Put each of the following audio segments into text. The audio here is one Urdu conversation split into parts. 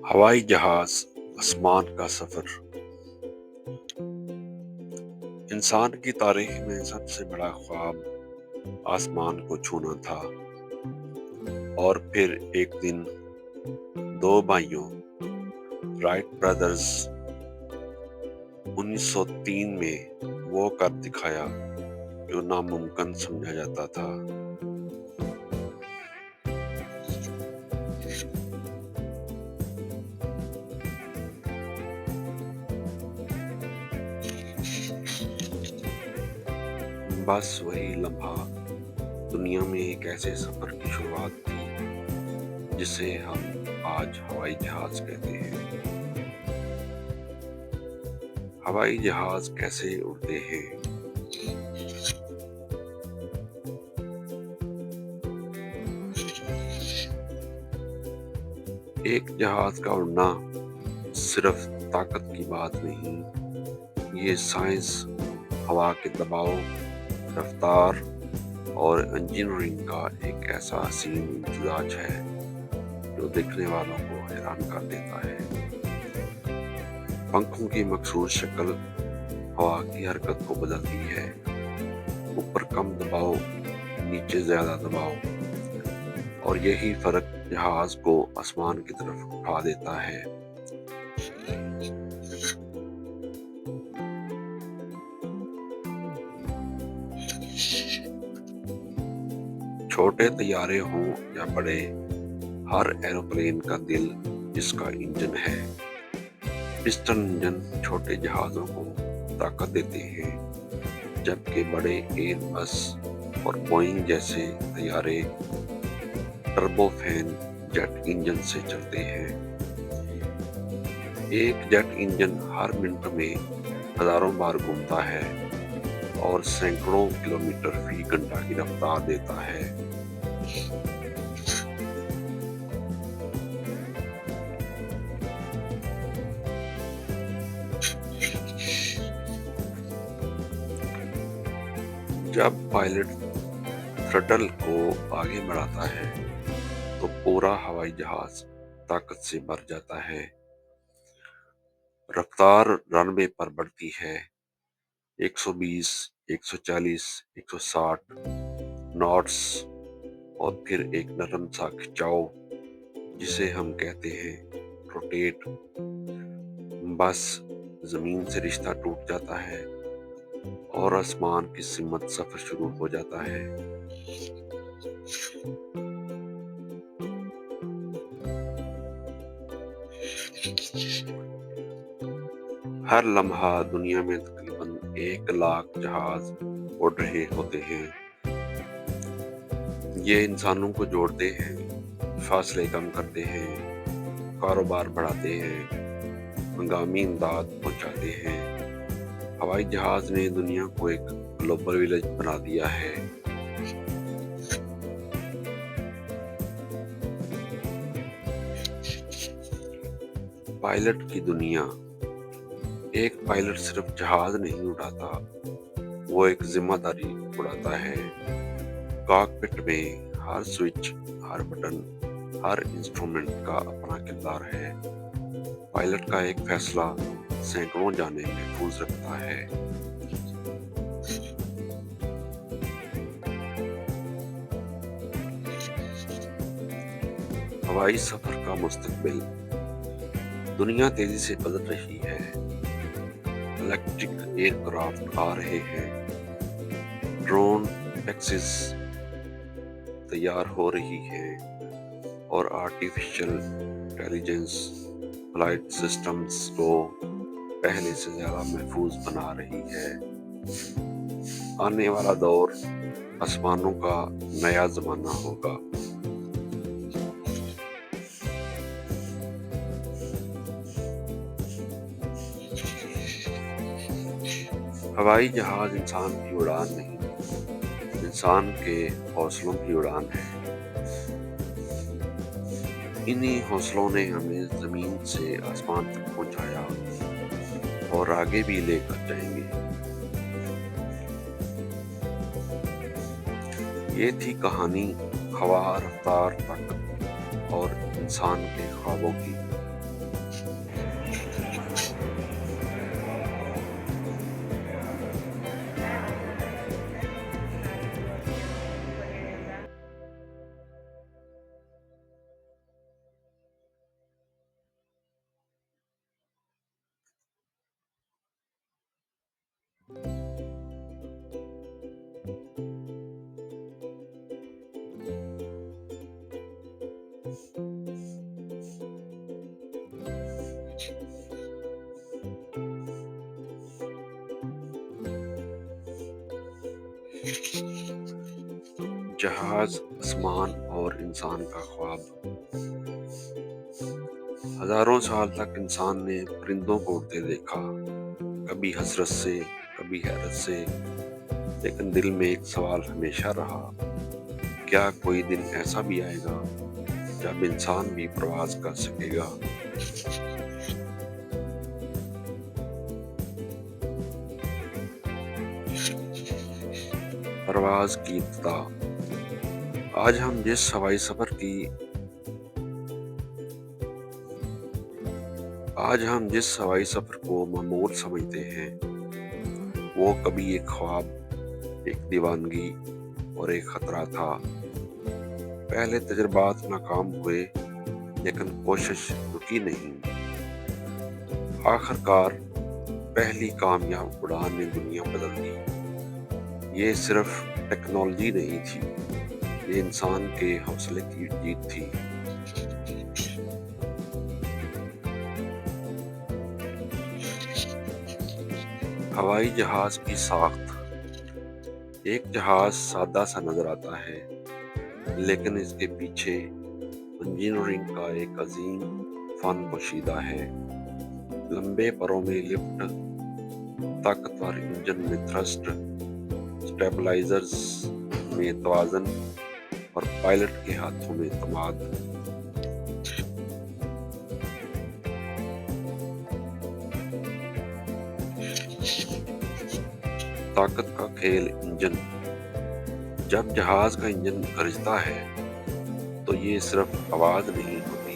ہوائی جہاز، آسمان کا سفر۔ انسان کی تاریخ میں سب سے بڑا خواب آسمان کو چھونا تھا، اور پھر ایک دن دو بھائیوں رائٹ برادرز 1903 میں وہ کر دکھایا جو ناممکن سمجھا جاتا تھا۔ بس وہی لمحہ دنیا میں ایک ایسے سفر کی شروعات تھی جسے ہم آج ہوائی جہاز کہتے ہیں۔ ہوائی جہاز کیسے اڑتے ہیں؟ ایک جہاز کا اڑنا صرف طاقت کی بات نہیں، یہ سائنس، ہوا کے دباؤ، رفتار اور انجینئرنگ کا ایک ایسا حسین امتزاج ہے جو دیکھنے والوں کو حیران کر دیتا ہے۔ پنکھوں کی مخصوص شکل ہوا کی حرکت کو بدلتی ہے، اوپر کم دباؤ، نیچے زیادہ دباؤ، اور یہی فرق جہاز کو آسمان کی طرف اٹھا دیتا ہے۔ چھوٹے طیارے ہوں یا بڑے، ہر ایروپلین کا دل جس کا انجن ہے۔ پسٹن انجن چھوٹے جہازوں کو طاقت دیتے ہیں، جبکہ بڑے ایئر بس اور بوئنگ جیسے طیارے ٹربو فین جیٹ انجن سے چلتے ہیں۔ ایک جیٹ انجن ہر منٹ میں ہزاروں بار گھومتا ہے اور سینکڑوں کلومیٹر فی گھنٹہ کی رفتار دیتا ہے۔ جب پائلٹ تھرٹل کو آگے بڑھاتا ہے تو پورا ہوائی جہاز طاقت سے بھر جاتا ہے۔ رفتار رن وے پر بڑھتی ہے، 120، 140، 160 ناٹس، اور پھر ایک نرم سا کھچاؤ جسے ہم کہتے ہیں روٹیٹ۔ بس زمین سے رشتہ ٹوٹ جاتا ہے اور آسمان کی سمت سفر شروع ہو جاتا ہے۔ ہر لمحہ دنیا میں تقریباً 1,00,000 جہاز اڑ رہے ہوتے ہیں۔ یہ انسانوں کو جوڑتے ہیں، فاصلے کم کرتے ہیں، کاروبار بڑھاتے ہیں، ہنگامی امداد پہنچاتے ہیں۔ ہوائی جہاز نے دنیا کو ایک گلوبل ولیج بنا دیا ہے۔ پائلٹ کی دنیا۔ ایک پائلٹ صرف جہاز نہیں اڑاتا، وہ ایک ذمہ داری اڑاتا ہے۔ کاکپٹ میں ہر سوئچ، ہر بٹن، ہر انسٹرومنٹ کا اپنا کردار ہے۔ پائلٹ کا ایک فیصلہ سینکڑوں جانیں محفوظ رکھتا ہے۔ ہوائی سفر کا مستقبل۔ دنیا تیزی سے بدل رہی ہے، الیکٹرک ایئر کرافٹ آ رہے ہیں، ڈرون ٹیکسیز تیار ہو رہی ہیں، اور آرٹیفیشل انٹیلیجنس فلائٹ سسٹمز کو پہلے سے زیادہ محفوظ بنا رہی ہے۔ آنے والا دور آسمانوں کا نیا زمانہ ہوگا۔ ہوائی جہاز انسان کی اڑان نہیں، انسان کے حوصلوں کی اڑان ہے۔ انہی حوصلوں نے ہمیں زمین سے آسمان تک پہنچایا اور آگے بھی لے کر جائیں گے۔ یہ تھی کہانی ہوا، رفتار، طاقت اور انسان کے خوابوں کی۔ جہاز، آسمان اور انسان کا خواب۔ ہزاروں سال تک انسان نے پرندوں کو اڑتے دیکھا، کبھی حسرت سے، کبھی حیرت سے، لیکن دل میں ایک سوال ہمیشہ رہا، کیا کوئی دن ایسا بھی آئے گا جب انسان بھی پرواز کر سکے گا؟ پرواز کی ابتدا۔ آج ہم جس ہوائی سفر کو معمول سمجھتے ہیں، وہ کبھی ایک خواب، ایک دیوانگی اور ایک خطرہ تھا۔ پہلے تجربات ناکام ہوئے، لیکن کوشش رکی نہیں۔ آخر کار پہلی کامیاب اڑان نے دنیا بدل دی۔ یہ صرف ٹیکنالوجی نہیں تھی، یہ انسان کے حوصلے کی جیت تھی۔ ہوائی جہاز کی ساخت۔ ایک جہاز سادہ سا نظر آتا ہے، لیکن اس کے پیچھے انجینئرنگ کا ایک عظیم فن پوشیدہ ہے۔ لمبے پروں میں لفٹ، طاقتور انجن میں تھرسٹ، سٹیبلائزرز میں توازن اور پائلٹ کے ہاتھوں میں اعتماد۔ طاقت کا کھیل انجن۔ جب جہاز کا انجن گرجتا ہے تو یہ صرف آواز نہیں ہوتی،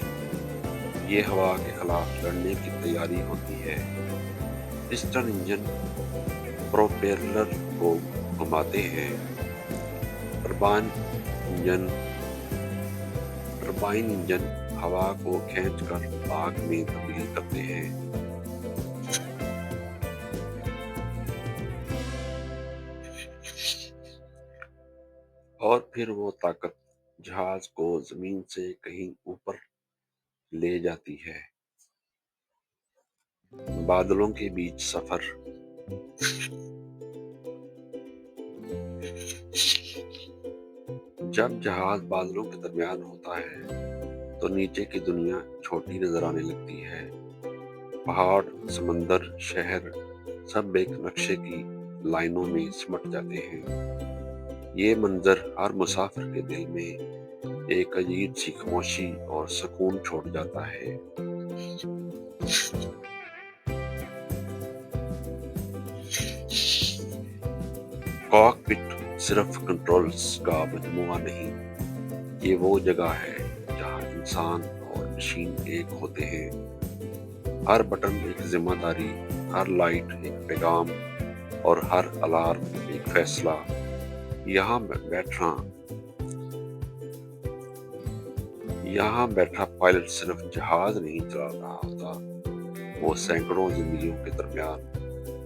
یہ ہوا کے خلاف لڑنے کی تیاری ہوتی ہے۔ پسٹن انجن پروپیلر کو گھماتے ہیں، ٹربائن انجن ہوا کو کھینچ کر آگ میں تبدیل کرتے ہیں۔ اور پھر وہ طاقت جہاز کو زمین سے کہیں اوپر لے جاتی ہے۔ بادلوں کے بیچ سفر۔ جب جہاز بادلوں کے درمیان ہوتا ہے تو نیچے کی دنیا چھوٹی نظر آنے لگتی ہے۔ پہاڑ، سمندر، شہر سب ایک نقشے کی لائنوں میں سمٹ جاتے ہیں۔ یہ منظر ہر مسافر کے دل میں ایک عجیب سی خاموشی اور سکون چھوڑ جاتا ہے۔ کاک پٹ صرف کنٹرولز کا مجموعہ نہیں، یہ وہ جگہ ہے جہاں انسان اور مشین ایک ہوتے ہیں۔ ہر بٹن ایک ذمہ داری، ہر لائٹ ایک پیغام اور ہر الارم ایک فیصلہ۔ یہاں بیٹھا پائلٹ صرف جہاز نہیں چلا رہا ہوتا، وہ سینکڑوں زندگیوں کے درمیان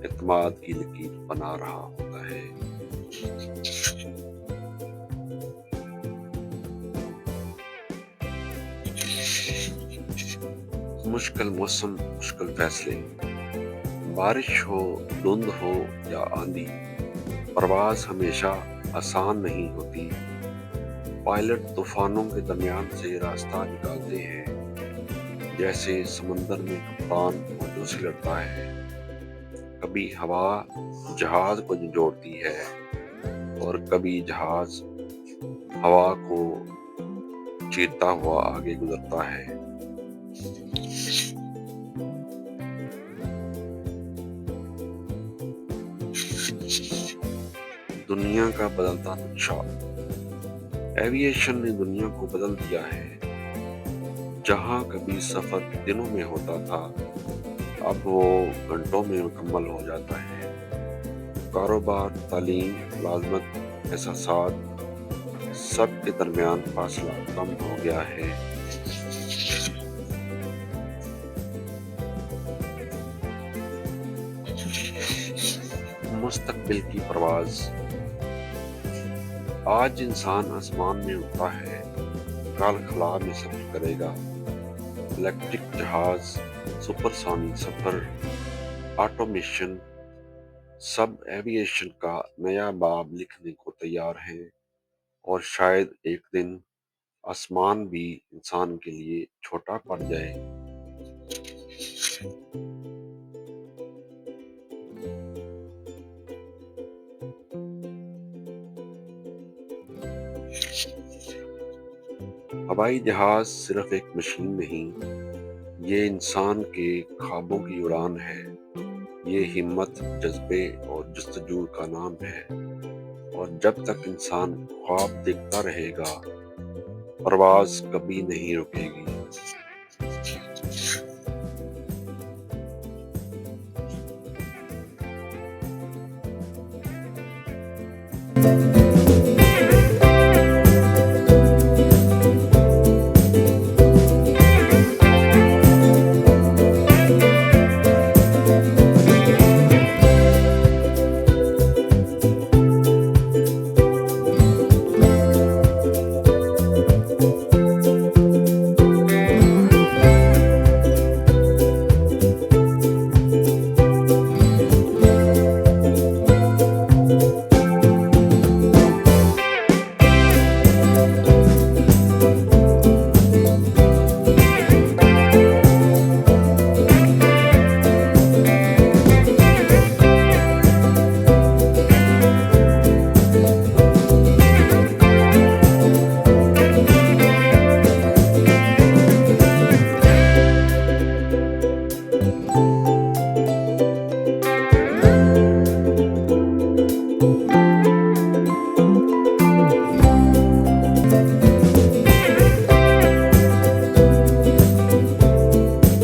اعتماد کی لکیر بنا رہا ہوتا ہے۔ مشکل موسم، مشکل فیصلے۔ بارش ہو، دھند ہو یا آندھی، پرواز ہمیشہ آسان نہیں ہوتی۔ پائلٹ طوفانوں کے درمیان سے راستہ نکالتے ہیں، جیسے سمندر میں کپتان موجوں سے لڑتا ہے۔ کبھی ہوا جہاز کو جھنجھوڑتی ہے اور کبھی جہاز ہوا کو چیرتا ہوا آگے گزرتا ہے۔ دنیا کا بدلتا نقشہ۔ ایویشن نے دنیا کو بدل دیا ہے۔ جہاں کبھی سفر دنوں میں ہوتا تھا، اب وہ گھنٹوں میں مکمل ہو جاتا ہے۔ کاروبار، تعلیم، ملازمت، احساسات، سب کے درمیان فاصلہ کم ہو گیا ہے۔ مستقبل کی پرواز۔ آج انسان آسمان میں اڑتا ہے، کل خلا میں سفر کرے گا۔ الیکٹرک جہاز، سپر سونک سفر، آٹومیشن، سب ایویشن کا نیا باب لکھنے کو تیار ہیں، اور شاید ایک دن آسمان بھی انسان کے لیے چھوٹا پڑ جائے۔ ہوائی جہاز صرف ایک مشین نہیں، یہ انسان کے خوابوں کی اڑان ہے۔ یہ ہمت، جذبے اور جستجو کا نام ہے، اور جب تک انسان خواب دیکھتا رہے گا، پرواز کبھی نہیں رکے گی۔